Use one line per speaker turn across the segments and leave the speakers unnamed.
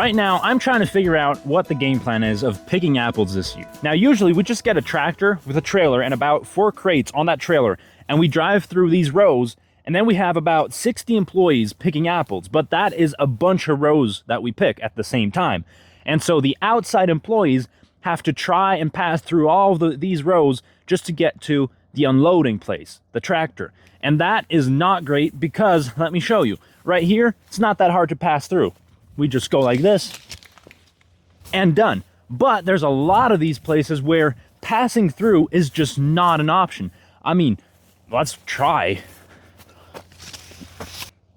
right now I'm trying to figure out what the game plan is of picking apples this year. Now, usually we just get a tractor with a trailer and about 4 crates on that trailer, and we drive through these rows, and then we have about 60 employees picking apples, but that is a bunch of rows that we pick at the same time. And so the outside employees have to try and pass through all of these rows just to get to the unloading place, the tractor. And that is not great because, let me show you, right here, it's not that hard to pass through. We just go like this and done. But there's a lot of these places where passing through is just not an option. I mean, let's try.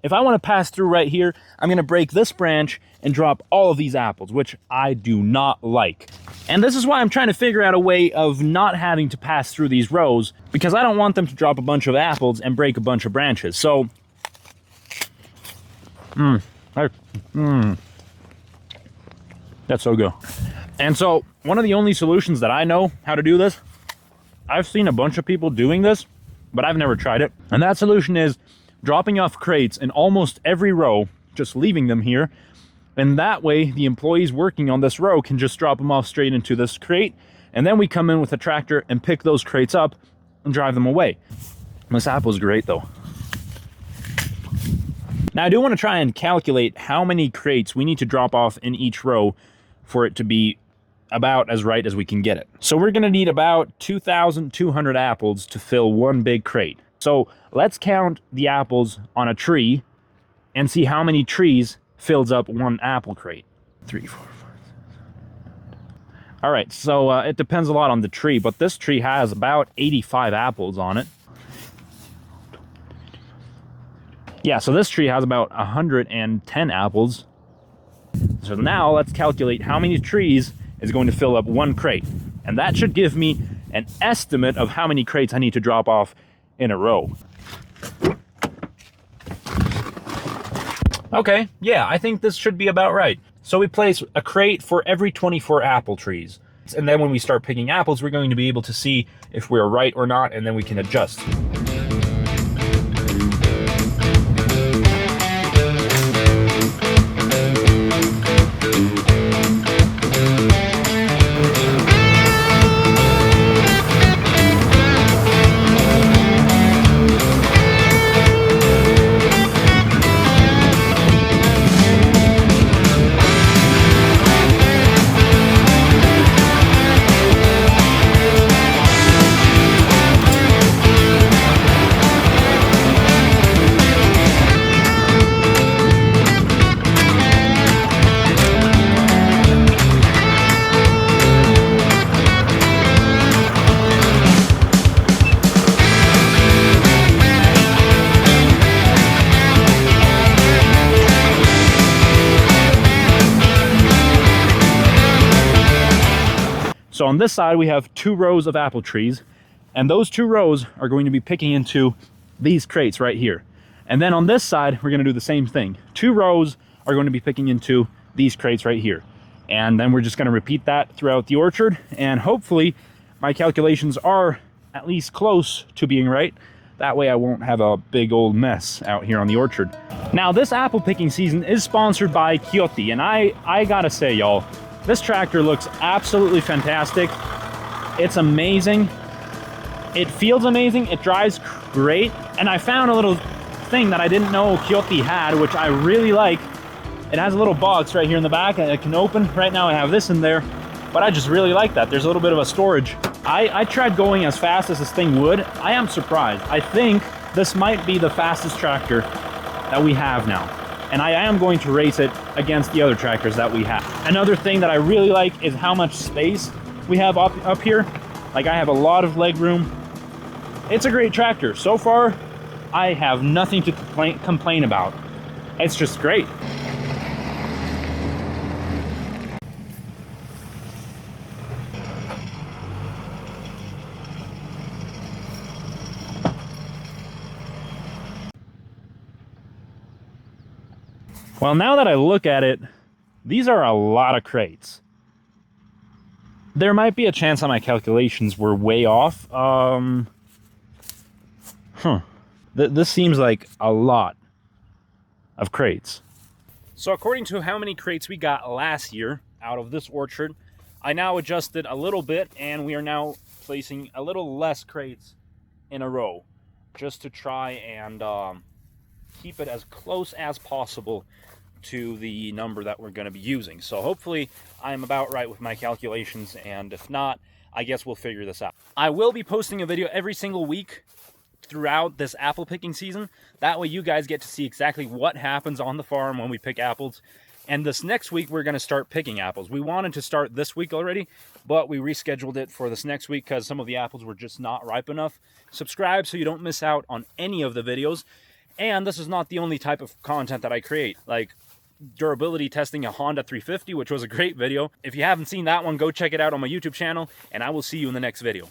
If I want to pass through right here, I'm going to break this branch and drop all of these apples, which I do not like. And this is why I'm trying to figure out a way of not having to pass through these rows, because I don't want them to drop a bunch of apples and break a bunch of branches. So, that's so good. And so, one of the only solutions that I know how to do this, I've seen a bunch of people doing this, but I've never tried it. And that solution is dropping off crates in almost every row, just leaving them here. And that way, the employees working on this row can just drop them off straight into this crate. And then we come in with a tractor and pick those crates up and drive them away. This apple is great, though. Now, I do want to try and calculate how many crates we need to drop off in each row for it to be about as right as we can get it. So we're going to need about 2,200 apples to fill one big crate. So let's count the apples on a tree and see how many trees fills up one apple crate. 3, 4, 5, 6, 7. All right, so it depends a lot on the tree, but this tree has about 85 apples on it. Yeah, so this tree has about 110 apples. So now let's calculate how many trees is going to fill up one crate. And that should give me an estimate of how many crates I need to drop off in a row. Okay, yeah, I think this should be about right. So we place a crate for every 24 apple trees. And then when we start picking apples, we're going to be able to see if we're right or not, and then we can adjust. So on this side, we have 2 rows of apple trees, and those 2 rows are going to be picking into these crates right here. And then on this side, we're going to do the same thing. 2 rows are going to be picking into these crates right here. And then we're just going to repeat that throughout the orchard, and hopefully my calculations are at least close to being right. That way I won't have a big old mess out here on the orchard. Now, this apple picking season is sponsored by Kiotti, and I gotta say, y'all, this tractor looks absolutely fantastic. It's amazing. It feels amazing. It drives great. And I found a little thing that I didn't know Kiotti had, which I really like. It has a little box right here in the back that it can open. Right now I have this in there, but I just really like that. There's a little bit of a storage. I tried going as fast as this thing would. I am surprised. I think this might be the fastest tractor that we have now. And I am going to race it against the other tractors that we have. Another thing that I really like is how much space we have up here. Like, I have a lot of leg room. It's a great tractor. So far, I have nothing to complain about. It's just great. Well, now that I look at it, these are a lot of crates. There might be a chance that my calculations were way off. This seems like a lot of crates. So according to how many crates we got last year out of this orchard, I now adjusted a little bit, and we are now placing a little less crates in a row, just to try and keep it as close as possible to the number that we're going to be using. So hopefully I'm about right with my calculations, and if not, I guess we'll figure this out. I will be posting a video every single week throughout this apple picking season. That way you guys get to see exactly what happens on the farm when we pick apples. And this next week, we're going to start picking apples. We wanted to start this week already, but we rescheduled it for this next week because some of the apples were just not ripe enough. Subscribe so you don't miss out on any of the videos. And this is not the only type of content that I create, like durability testing a Honda 350, which was a great video. If you haven't seen that one, go check it out on my YouTube channel, and I will see you in the next video.